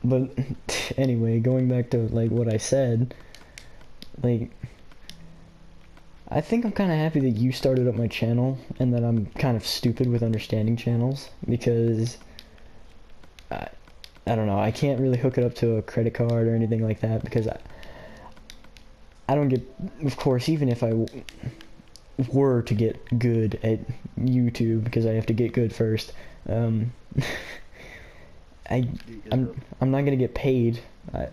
But anyway, going back to like what I said, like I think I'm kind of happy that you started up my channel and that I'm kind of stupid with understanding channels because I, I don't know, I can't really hook it up to a credit card or anything like that because I don't get, of course, even if I were to get good at YouTube because I have to get good first, um, I I'm not gonna get paid. I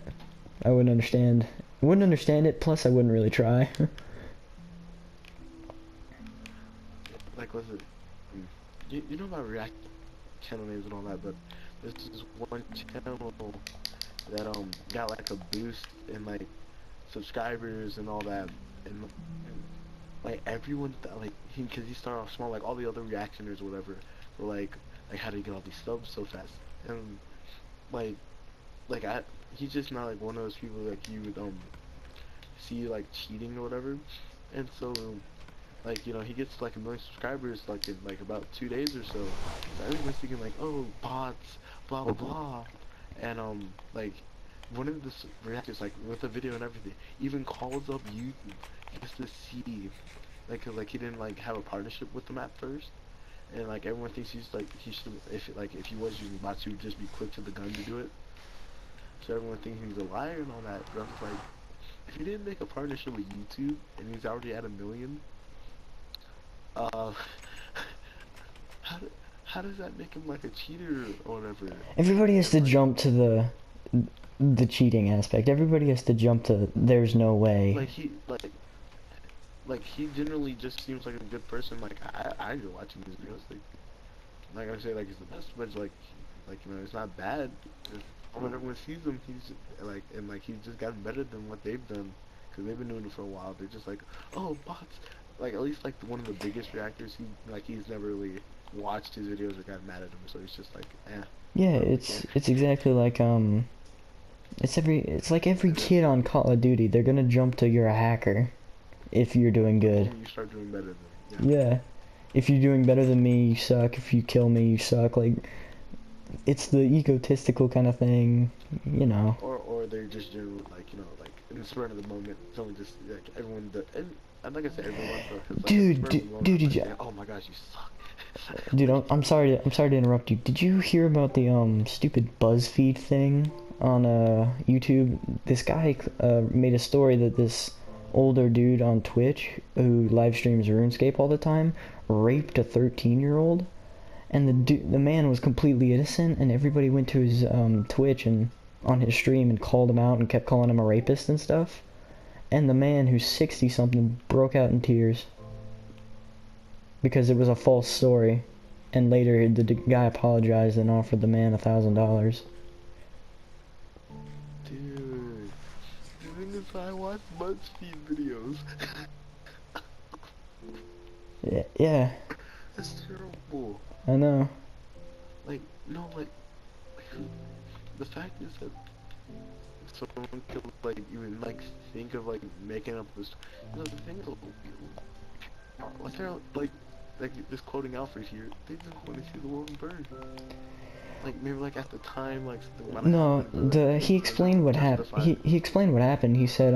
wouldn't understand it. Plus, I wouldn't really try. Like, was it? You know about React channel names and all that, but there's this one channel that got like a boost in like subscribers and all that, and like everyone like because he started off small, like all the other reactioners or whatever were like how do you get all these subs so fast, and like like I he's just not like one of those people like you would see like cheating or whatever, and so like he gets like 1 million subscribers like in like about 2 days or so. So everyone's thinking like, oh, bots, blah blah blah, and like one of the reactors like with the video and everything even calls up YouTube just to see like 'cause like he didn't like have a partnership with them at first, and like everyone thinks he's like he should if he was using bots he would just be quick to the gun to do it. So everyone thinks he's a liar and all that. But I was like, if he didn't make a partnership with YouTube and he's already at 1 million, uh, how do, how does that make him like a cheater or whatever? Everybody has And to like, jump to the cheating aspect. Everybody has to jump to there's no way. like he like he generally just seems like a good person. Like I enjoy watching his videos. Like I say, like he's the best, but it's like it's not bad. It's, when everyone sees him, he's like and like he's just gotten better than what they've done because they've been doing it for a while. They're just like, oh, bots. Like at least like one of the biggest reactors, he's never really watched his videos or got mad at him, so he's just like, eh, Yeah, I don't really it's care. it's exactly like it's like every And then kid on Call of Duty. They're gonna jump to you're a hacker if you're doing the good. moment you start doing better than yeah, Yeah, if you're doing better than me, you suck. If you kill me, you suck. Like it's the egotistical kind of thing, you know. or they're just generally like like in the spur of the moment, someone just like everyone and like I said, everyone, because like in the spur of the moment, Dude, I'm did not you? saying, oh my gosh, you suck. Dude, Like I'm sorry to interrupt you. Did you hear about the stupid BuzzFeed thing on YouTube? This guy made a story that this older dude on Twitch who live streams RuneScape all the time raped a 13-year-old, and the man was completely innocent, and everybody went to his Twitch and on his stream and called him out and kept calling him a rapist and stuff. And the man who's 60 something broke out in tears because it was a false story. And later, the guy apologized and offered the man $1,000. dude, the thing is, I watch BuzzFeed videos. Yeah, yeah, That's terrible. I know. Like no, like the fact is that someone could like even like think of like making up this. The thing is, like they're like just quoting Alfred here. They just want to see the world burn. Like maybe like at the time, like something might have No, happened, but like he they want explained what to happened. justify it. He explained what happened. He said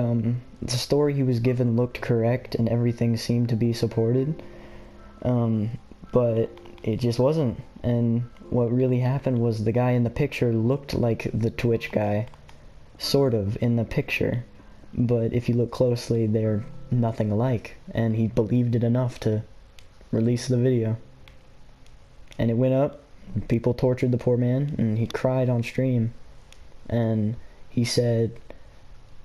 the story he was given looked correct and everything seemed to be supported. Um, but it just wasn't. And what really happened was the guy in the picture looked like the Twitch guy, sort of, in the picture. But if you look closely, they're nothing alike. And he believed it enough to release the video. And it went up. People tortured the poor man, and he cried on stream. And he said,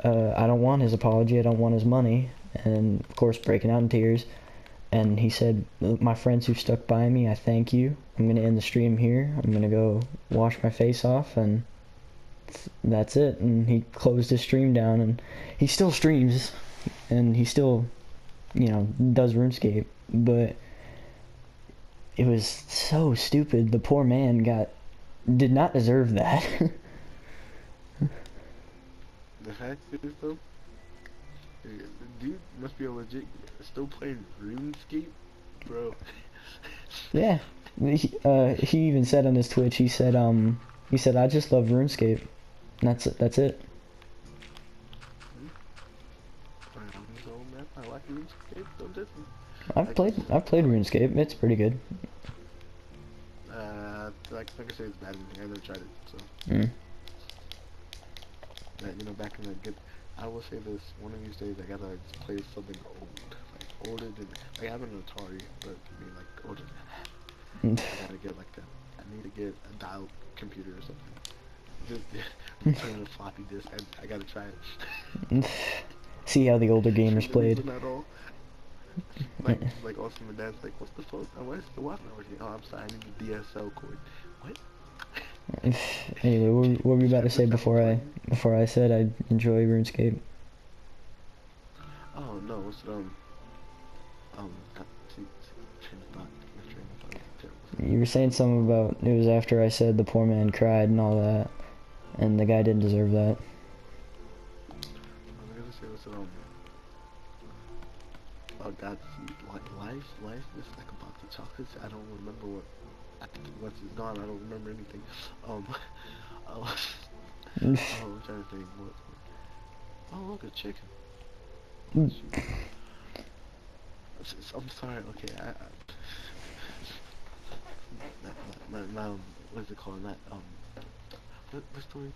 I don't want his apology, I don't want his money. And of course, breaking out in tears. And he said, my friends who stuck by me, I thank you. I'm going to end the stream here. I'm going to go wash my face off, and that's it. And he closed his stream down, and he still streams, and he still, does RuneScape. But it was so stupid. The poor man did not deserve that. The fact is though, the dude must be a legit still playing RuneScape, bro. Yeah. He even said on his Twitch, he said, He said, I just love RuneScape. And that's it. That's it. Hmm? So man, I like RuneScape. Don't diss me. I've Like, played I've played RuneScape. It's pretty good. like I say, it's bad. I never tried it. So, Mm. you know, back in the good, I will say this: one of these days, I gotta play something old, like older than. Like I have an Atari, but I mean like older than that. I gotta get like a. I need to get a dial computer or something. Just return the floppy disk. I gotta try it. See how the older gamers Treat the played. reason at all. Like also my dad's like, what's the phone? Why is the Wi-Fi not working? Oh, I'm sorry, I need the DSL cord. What? Anyway, what were you about to Trying to say sell a button. before I said I enjoy RuneScape? Oh no, what's it train of thought. My train of thought is terrible. You were saying something about it was after I said the poor man cried and all that, and the guy didn't deserve that. I was gonna say what's it oh God, see, life is like about the chocolates. I don't remember what. Once it's gone, I don't remember anything. Um, oh, I'm trying to think. What? Oh, look, a chicken. Shoot. I'm sorry. Okay, what's it called? Not what story?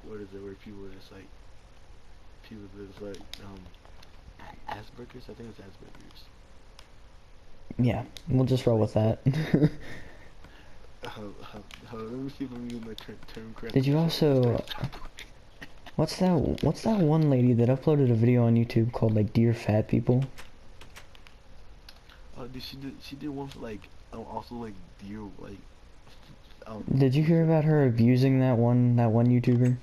What is it? Where people are just like people that's like Asperger's. I think it's Asperger's. Yeah, we'll just roll Like with that. let me see if I'm using the term Did correctly you before I start. also what's that one lady that uploaded a video on YouTube called like Dear Fat People? Oh, she did one for like also like deer like Did you what's hear it? about her abusing that one YouTuber?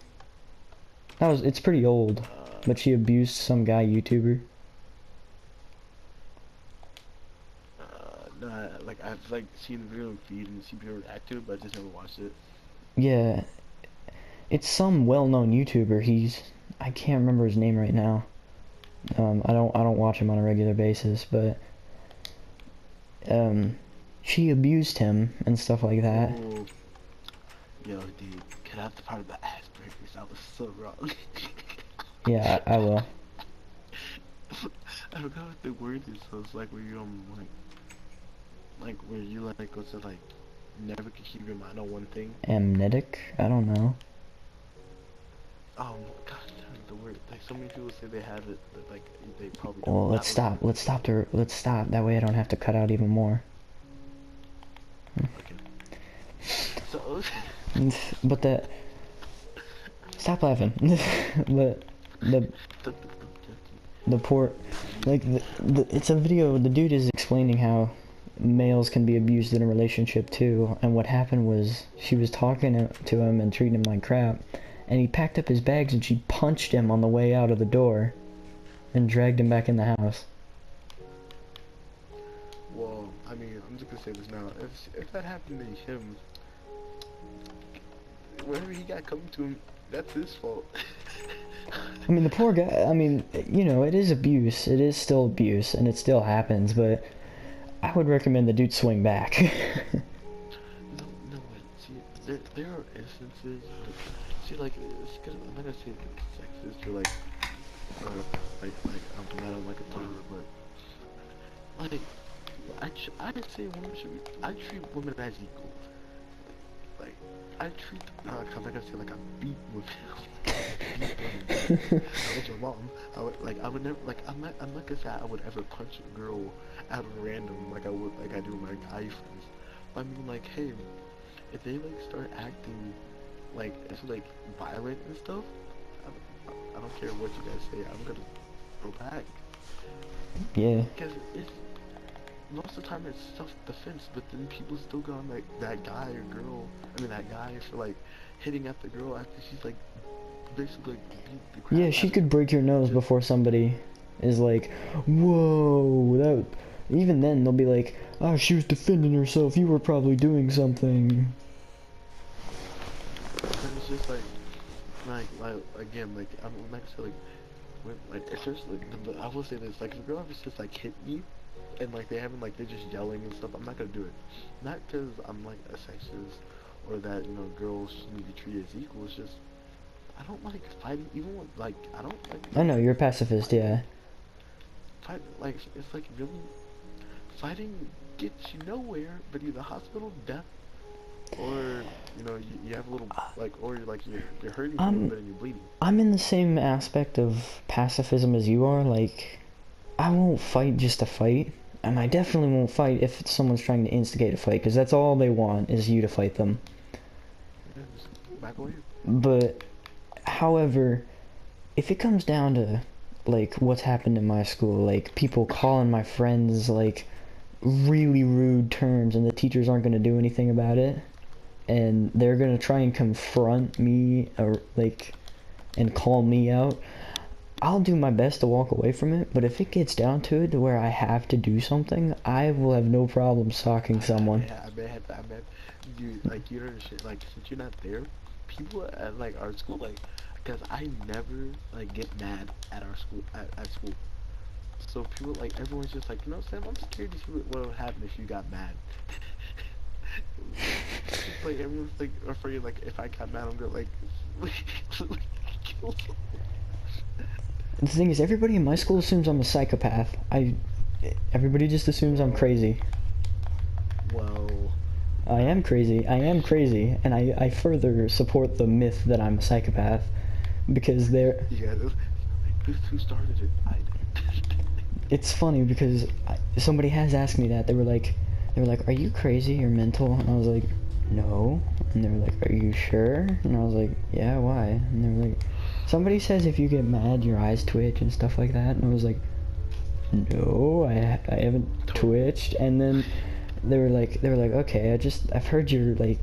It's pretty old, Uh, but she abused some guy YouTuber. no, like I've like seen the video and feed and seen people react to it, but I just never watched it. Yeah, it's some well-known YouTuber. I can't remember his name right now. I don't watch him on a regular basis, but um, she abused him and stuff like that. Oh, yo, dude, get out the part about Asperger's. I was so wrong. Yeah, I will. I forgot what the word is. So it's like where you like where you like go to like never can keep your mind on one thing. Amnetic? I don't know. Gosh, damn it, the word. Like so many people say they have it, but like they probably don't. Well, That was the word. Let's stop. That way I don't have to cut out even more. Okay. So. But stop laughing. But the the poor, like it's a video. The dude is explaining how males can be abused in a relationship too. And what happened was she was talking to him and treating him like crap, and he packed up his bags and she punched him on the way out of the door, and dragged him back in the house. Well, I mean, I'm just gonna say this now. If that happened to him, whatever he got coming to him, that's his fault. I mean, the poor guy. I mean, you know, it is abuse. It is still abuse, and it still happens. But I would recommend the dude swing back. No, but see, there are instances. See, like, it's cause I'm not gonna say it's sexist or I'm not on like a toilet, but like, I'd say women should be. I treat women as equals. Like, I treat. I'm not gonna say like I beat women. Beat women. I was your mom. I would never like. I'm not gonna say I would ever punch a girl out of random like I do with my guy friends. But I mean, like, hey, if they like start acting like it's like violent and stuff, I don't care what you guys say. I'm gonna go back Yeah. because it's most of the time it's self-defense. But then people still go on like that guy or girl. I mean that guy for like hitting at the girl after she's like basically like beat the Yeah, crap she out of could him. break your nose Just before somebody is like, whoa, that. Even then, they'll be like, oh, she was defending herself. You were probably doing something. and it's just like again like I'm not gonna say like like essentially I will say this like if a girl ever just like hit me and like they're just yelling and stuff, I'm not gonna do it. Not because I'm like a sexist or that girls need to be treated as equal. It's just I don't like fighting. Even with like I don't like I know you're a like pacifist, fighting. yeah. Fight like it's like really fighting gets you nowhere, but either hospital, death, or you have a little like or you're hurting a little I'm bit and you're bleeding. I'm in the same aspect of pacifism as you are. Like, I won't fight just to fight, and I definitely won't fight if someone's trying to instigate a fight, because that's all they want is you to fight them. Yeah, just back away. But, however, if it comes down to, like, what's happened in my school, like, people calling my friends, like, really rude terms, and the teachers aren't going to do anything about it, and they're going to try and confront me, or, like, and call me out, I'll do my best to walk away from it, but if it gets down to it to where I have to do something, I will have no problem stalking someone. I bet, dude, like you don't understand, like since you're not there, people at like our school, like, cause I never like get mad at our school at school. So people like everyone's just like, Sam, I'm scared to see what would happen if you got mad. It's like everyone's like afraid, like if I got mad, I'm gonna like kill someone. The thing is, everybody in my school assumes I'm a psychopath. Everybody just assumes I'm crazy. Well, I am crazy, and I further support the myth that I'm a psychopath, because yeah, who started it? I did. it's funny because somebody has asked me that. They were like, are you crazy or mental? And I was like, no. And they were like, are you sure? And I was like, yeah, why? And they were like, somebody says if you get mad, your eyes twitch and stuff like that. And I was like, no, I haven't twitched. And then they were like, okay, I've heard you're like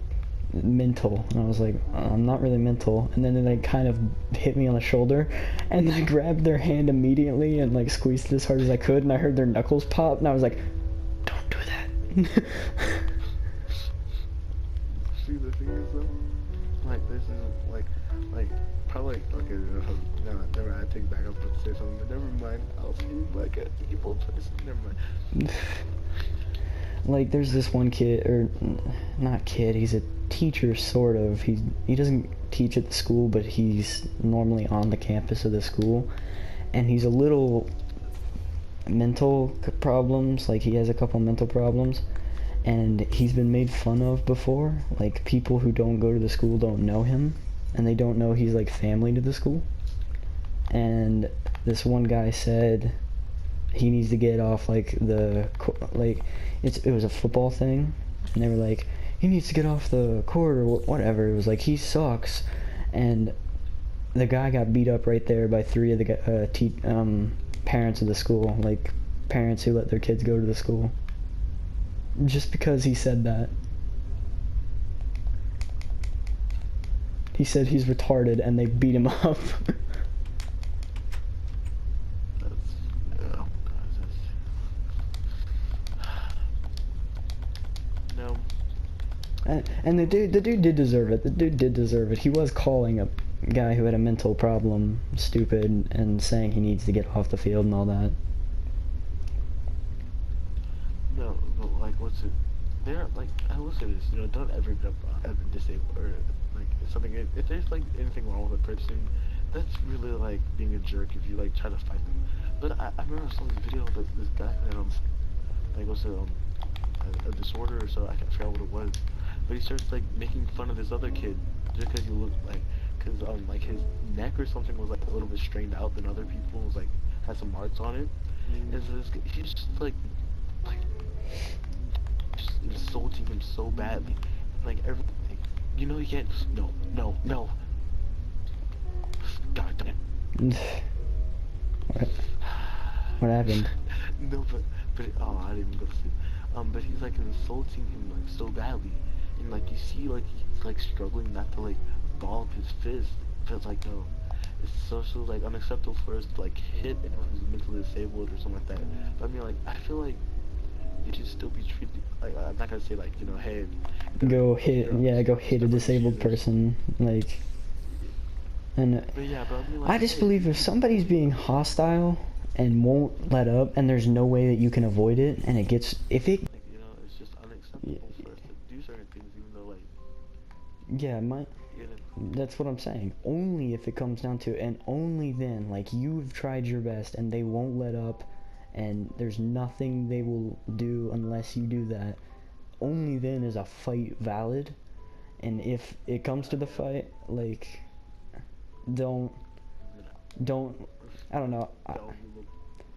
mental. And I was like, I'm not really mental. And then they like kind of hit me on the shoulder, and I grabbed their hand immediately and like squeezed it as hard as I could. And I heard their knuckles pop, and I was like, don't do that. See, the thing is though, like this is like probably okay. No, never mind. I take back. I was about to say something, but never mind. I'll seem like an evil person. Never mind. Like there's this one kid, or not kid, he's a teacher sort of. He doesn't teach at the school, but he's normally on the campus of the school, and he's a little mental problems. Like he has a couple mental problems, and he's been made fun of before. Like people who don't go to the school don't know him, and they don't know he's like family to the school. And this one guy said he needs to get off like it was a football thing, and they were like, he needs to get off the court or whatever. It was like, he sucks. And the guy got beat up right there by three of the parents of the school, like parents who let their kids go to the school, just because he said that. He said he's retarded, and they beat him up. No. And the dude did deserve it. The dude did deserve it. He was calling a guy who had a mental problem stupid and saying he needs to get off the field and all that. No, but like, what's it? There, like, I will say this. Don't ever get disabled or like something. If there's like anything wrong with a person, that's really like being a jerk if you like try to fight them. But I remember I saw this video of this guy that like was a disorder or so. I can't forget what it was. But he starts like making fun of this other kid just because he looked cause like his neck or something was like a little bit strained out than other people's, like had some marks on it. And so he's just like just insulting him so badly. Like everything, you can't. No. God damn. What happened? No, but oh, I didn't even go to sleep. But he's like insulting him like so badly, and like you see like he's like struggling not to like ball up his fist. But like no, it's so like unacceptable for us to like hit anyone who's mentally disabled or something like that. But I mean like I feel like it should still be treated like I'm not gonna say like hey. Go hit a disabled person, like. And but yeah, but I mean, like, I just believe if somebody's being hostile and won't let up, and there's no way that you can avoid it, and it gets, if it, like, it's just unacceptable for us to do certain things, even though like Yeah, You know? that's what I'm saying. Only if it comes down to it, and only then, like, you've tried your best and they won't let up, and there's nothing they will do unless you do that. Only then is a fight valid. And if it comes to the fight, like, don't, You know, don't, I don't know. don't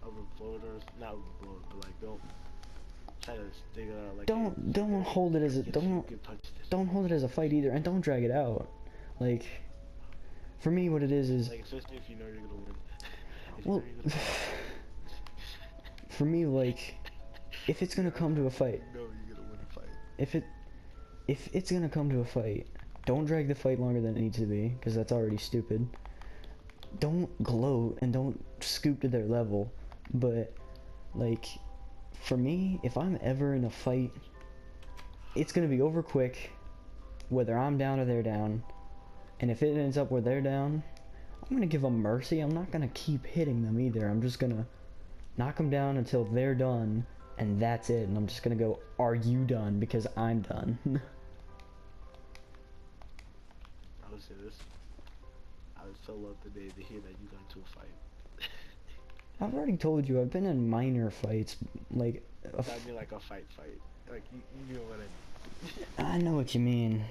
overblow it, or not overblow it, but like don't try to stick it out like Don't hold it as a, don't hold it as a fight either, and don't drag it out. Like, for me, what it is, like, especially if you know you're gonna win. If you well, know you're gonna for me, like, if it's gonna come to a fight, win, you know you're gonna win a fight. if it's gonna come to a fight, don't drag the fight longer than it needs to be, because that's already stupid. Don't gloat and don't scoop to their level, but, like, for me, if I'm ever in a fight, it's gonna be over quick, whether I'm down or they're down, and if it ends up where they're down, I'm gonna give them mercy. I'm not gonna keep hitting them either. I'm just gonna knock them down until they're done, and that's it. And I'm just gonna go, are you done? Because I'm done. I would say this. I would so love today to hear that you got into a fight. I've already told you, I've been in minor fights, like... I mean like a fight. Like, you know what I mean. I know what you mean.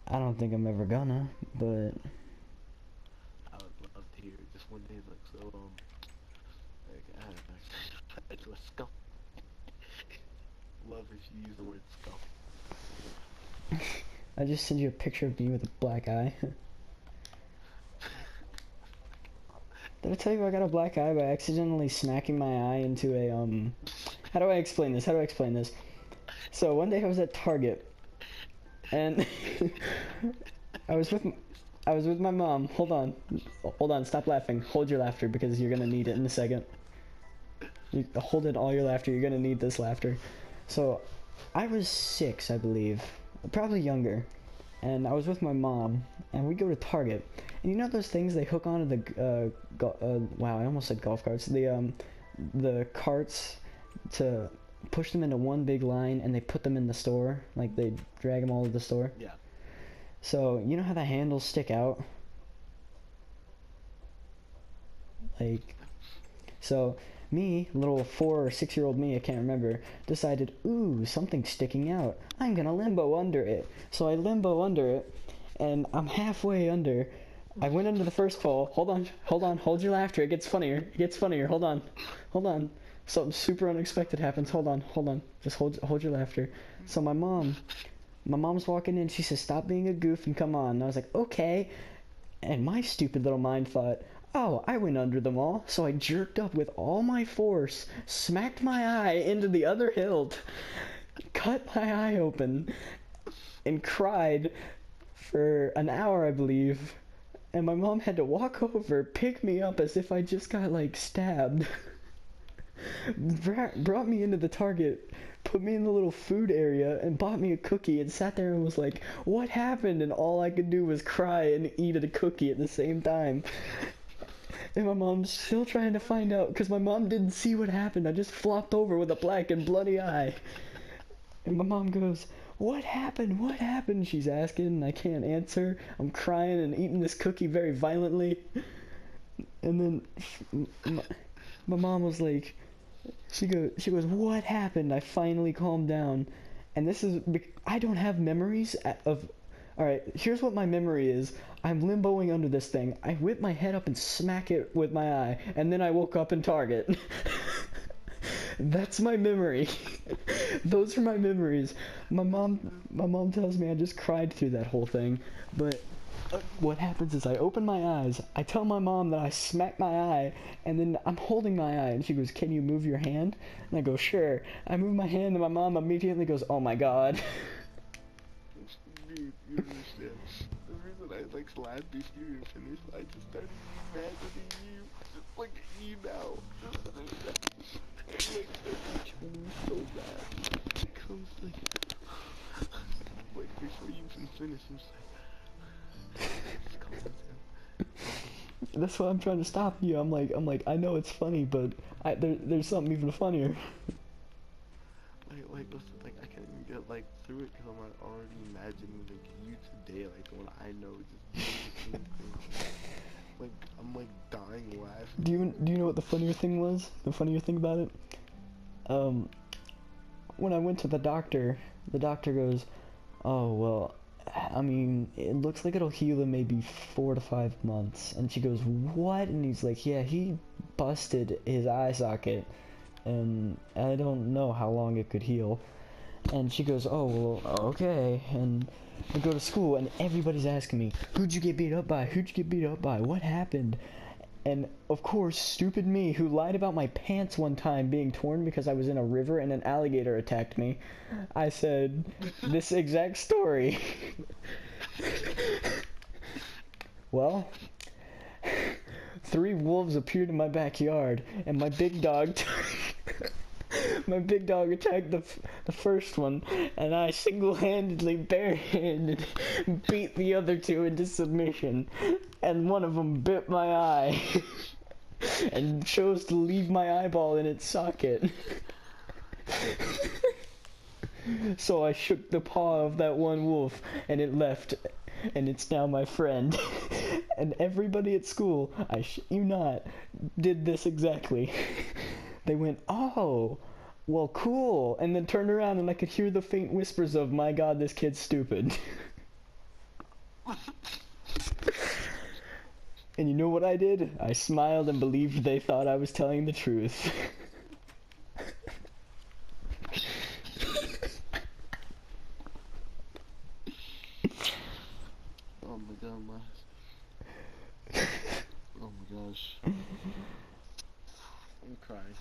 I don't think I'm ever gonna, but... I would love to hear it just one day, like, so, like, I don't know, let's go. Love if you use the word scum. I just sent you a picture of me with a black eye. Did I tell you I got a black eye by accidentally smacking my eye into a, how do I explain this? So one day I was at Target, and I was with my mom. Hold on, stop laughing. Hold your laughter, because you're gonna need it in a second. You hold it, all your laughter, you're gonna need this laughter. So, I was 6, I believe, probably younger, and I was with my mom, and we go to Target, and you know those things they hook onto the, wow, I almost said golf carts, the carts to push them into one big line, and they put them in the store, like they drag them all to the store? Yeah. So, you know how the handles stick out? Like, so, me, little 4 or 6-year-old me, I can't remember, decided, ooh, something's sticking out. I'm gonna limbo under it. So I limbo under it, and I'm halfway under. I went under the first pole. Hold on, hold your laughter. It gets funnier. Hold on. Something super unexpected happens. Hold on. Just hold your laughter. So my mom's walking in. She says, stop being a goof and come on. And I was like, okay. And my stupid little mind thought, oh, I went under them all. So I jerked up with all my force, smacked my eye into the other hilt, cut my eye open, and cried for an hour, I believe. And my mom had to walk over, pick me up as if I just got, like, stabbed. Brought me into the Target, put me in the little food area, and bought me a cookie, and sat there and was like, what happened? And all I could do was cry and eat a cookie at the same time. And my mom's still trying to find out, because my mom didn't see what happened. I just flopped over with a black and bloody eye. And my mom goes, what happened? She's asking, and I can't answer. I'm crying and eating this cookie very violently. And then my mom was like, she goes, what happened? I finally calmed down. And this is, I don't have memories of, alright, here's what my memory is. I'm limboing under this thing. I whip my head up and smack it with my eye, and then I woke up in Target. That's my memory. Those are my memories. My mom tells me I just cried through that whole thing, but what happens is I open my eyes, I tell my mom that I smacked my eye, and then I'm holding my eye, and she goes, can you move your hand? And I go, sure. I move my hand, and my mom immediately goes, oh my god. Dude, you understand. The reason I, like, slapped before you finished, I just started imagining you, just look at you now. Like, so bad. It comes, like, before you even finish, I'm just like, calm down. That's why I'm trying to stop you. I'm like, I know it's funny, but there's something even funnier. Like, listen, like, I can't even get, like through it because I'm like already imagining like you today, like the one I know, just doing the same thing. Like I'm like dying laughing. Do you know what the funnier thing was? The funnier thing about it? Um, when I went to the doctor goes, "Oh well, I mean, it looks like it'll heal in maybe 4 to 5 months." And she goes, "What?" And he's like, "Yeah, he busted his eye socket, and I don't know how long it could heal." And she goes, "Oh, well, okay." And I go to school, and everybody's asking me, "Who'd you get beat up by? Who'd you get beat up by? What happened?" And of course, stupid me, who lied about my pants one time being torn because I was in a river and an alligator attacked me, I said this exact story. Well, 3 wolves appeared in my backyard, and my big dog my big dog attacked the first one, and I single-handedly, barehanded, beat the other 2 into submission, and one of them bit my eye, and chose to leave my eyeball in its socket. So I shook the paw of that one wolf, and it left, and it's now my friend. And everybody at school, I shit you not, did this exactly. They went, "Oh, well, cool," and then turned around and I could hear the faint whispers of, "My God, this kid's stupid." And you know what I did? I smiled and believed they thought I was telling the truth. Oh my god, my. Oh my gosh. I'm crying.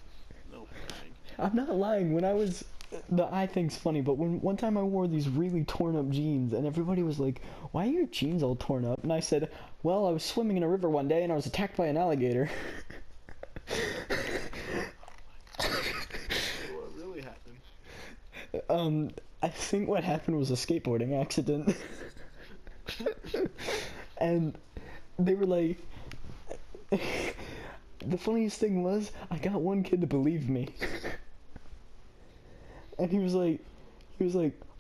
No, I'm crying. I'm not lying. When I was, the eye thing's funny, but when one time I wore these really torn up jeans and everybody was like, "Why are your jeans all torn up?" And I said, "Well, I was swimming in a river one day and I was attacked by an alligator." What really happened? I think what happened was a skateboarding accident. And they were like, the funniest thing was, I got one kid to believe me. And he was like,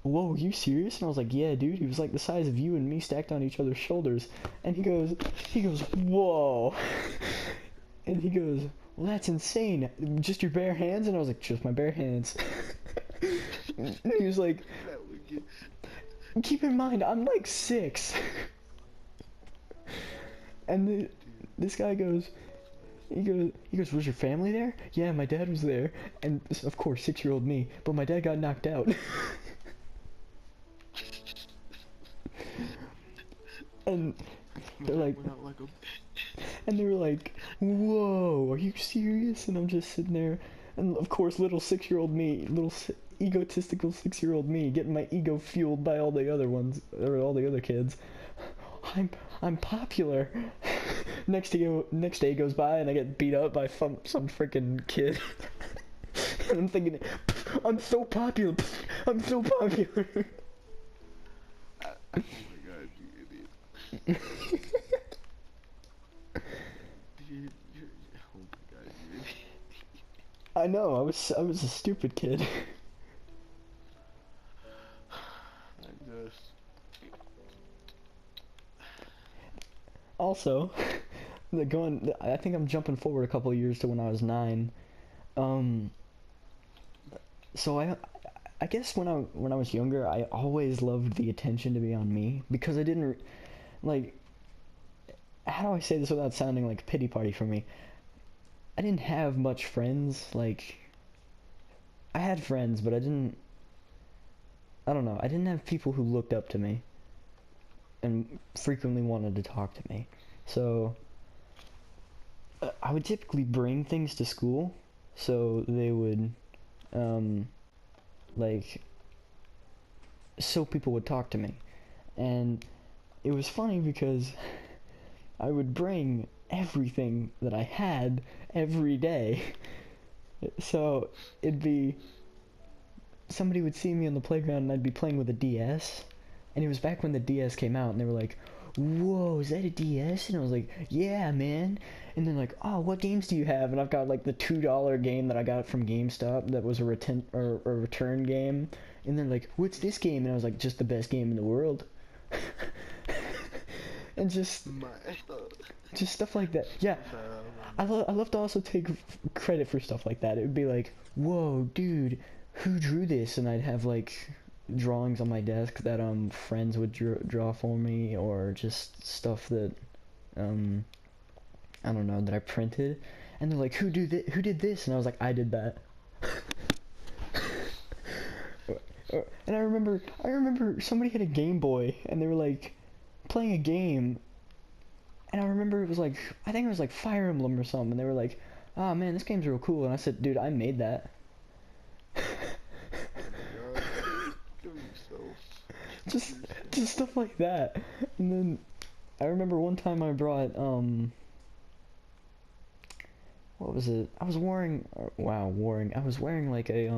"Whoa, you serious?" And I was like, "Yeah, dude." He was like the size of you and me stacked on each other's shoulders. And he goes, "Whoa." And he goes, "Well, that's insane. Just your bare hands?" And I was like, "Just my bare hands." And he was like, That would get. "Keep in mind, I'm like 6. And this guy goes, he goes, "Was your family there?" "Yeah, my dad was there." And of course, 6-year-old me, but my dad got knocked out. And they're like, and they were like, "Whoa, are you serious?" And I'm just sitting there, and of course, little 6-year-old me, egotistical 6-year-old me, getting my ego fueled by all the other ones, or all the other kids. I'm popular. Next day goes by and I get beat up by some freaking kid. And I'm thinking, I'm so popular. I'm so popular. Oh my god, you idiot. Dude, oh my god, you idiot. I know, I was a stupid kid. I just. Also, I think I'm jumping forward a couple of years to when I was 9. So I guess when I was younger, I always loved the attention to be on me because I didn't like. How do I say this without sounding like a pity party for me? I didn't have much friends. Like, I had friends, but I don't know. I didn't have people who looked up to me and frequently wanted to talk to me. So I would typically bring things to school, so they would like, so people would talk to me. And it was funny because I would bring everything that I had every day. So it'd be, somebody would see me on the playground and I'd be playing with a DS. And it was back when the DS came out and they were like, "Whoa, is that a DS?" And I was like, "Yeah, man." And then like, "Oh, what games do you have?" And I've got like the $2 game that I got from GameStop that was a return game. and they're like, "What's this game?" And I was like, "Just the best game in the world." And just stuff like that. Yeah, I love to also take credit for stuff like that. It would be like, "Whoa, dude, who drew this?" And I'd have like drawings on my desk that friends would draw for me, or just stuff that I don't know, that I printed. And they're like, "Who did this?" And I was like, "I did that." And I remember somebody had a Game Boy and they were like playing a game, and I remember it was like, I think it was like Fire Emblem or something, and they were like, "Oh man, this game's real cool." And I said, "Dude, I made that." just just stuff like that. And then I remember one time I brought what was it? I was wearing I was wearing like a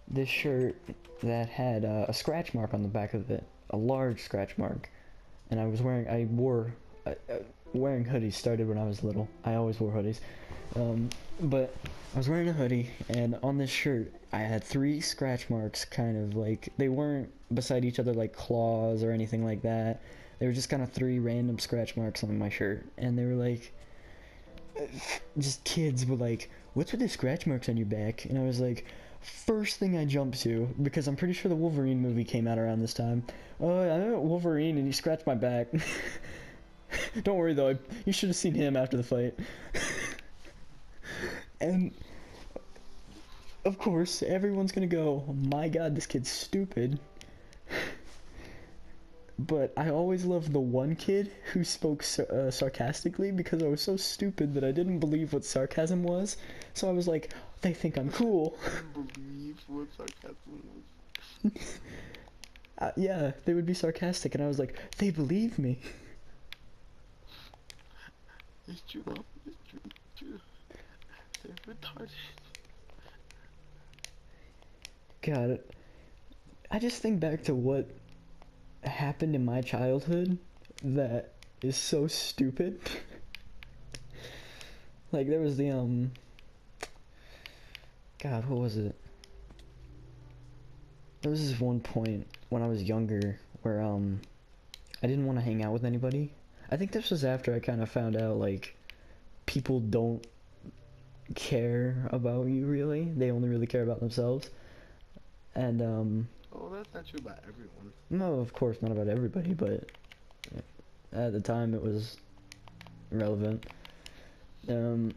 this shirt that had a scratch mark on the back of it, a large scratch mark. And I wore wearing hoodies started when I was little. I always wore hoodies. But I was wearing a hoodie, and on this shirt I had 3 scratch marks, kind of like, they weren't beside each other like claws or anything like that. They were just kind of 3 random scratch marks on my shirt, and they were like, just kids were like, "What's with the scratch marks on your back?" And I was like, first thing I jumped to, because I'm pretty sure the Wolverine movie came out around this time. "Oh, I know Wolverine, and he scratched my back." Don't worry though, you should have seen him after the fight. And of course, everyone's gonna go, "Oh my god, this kid's stupid." But I always loved the one kid who spoke sarcastically, because I was so stupid that I didn't believe what sarcasm was. So I was like, "They think I'm cool." I didn't believe what sarcasm was. Yeah, they would be sarcastic, and I was like, "They believe me." It's true, it's true. They're retarded. God, I just think back to what happened in my childhood that is so stupid. Like, there was the God, what was it? There was this one point when I was younger where I didn't want to hang out with anybody. I think this was after I kind of found out like people don't care about you really. They only really care about themselves. And Oh, that's not true about everyone. no, of course not about everybody, but at the time it was relevant. Relevant.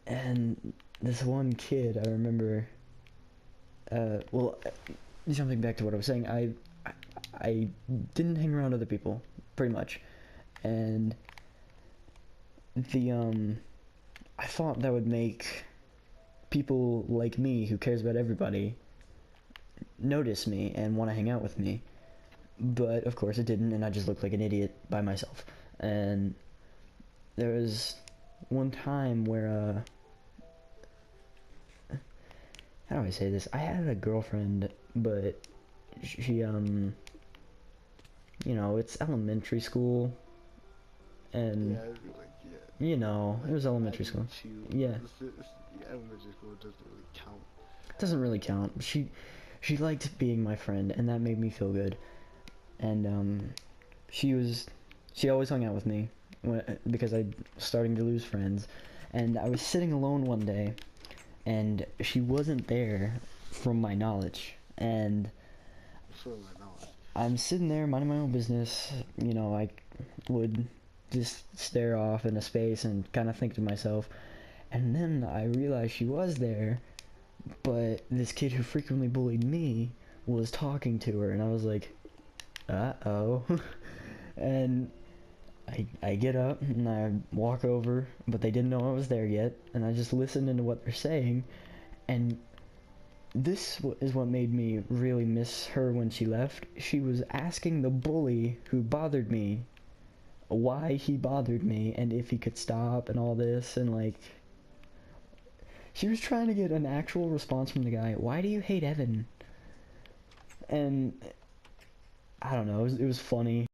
And this one kid, I remember, well, jumping back to what I was saying, I didn't hang around other people, pretty much, and I thought that would make people like me, who cares about everybody, notice me and want to hang out with me, but of course it didn't, and I just looked like an idiot by myself. And there was one time where, how do I say this? I had a girlfriend, but she, you know, it's elementary school, and, Yeah, like, you know, like, it was elementary school. Yeah. Elementary school doesn't really count. It doesn't really count. She liked being my friend, and that made me feel good. And, she always hung out with me, because I was starting to lose friends. And I was sitting alone one day, and she wasn't there, from my knowledge. And From my knowledge. I'm sitting there minding my own business. You know, I would just stare off into space and kind of think to myself. And then I realized she was there, but this kid who frequently bullied me was talking to her, and I was like, uh-oh. And I get up and I walk over, but they didn't know I was there yet, and I just listened into what they're saying. And this is what made me really miss her when she left. She was asking the bully who bothered me why he bothered me and if he could stop and all this, and like, she was trying to get an actual response from the guy. "Why do you hate Evan?" And I don't know, it was funny.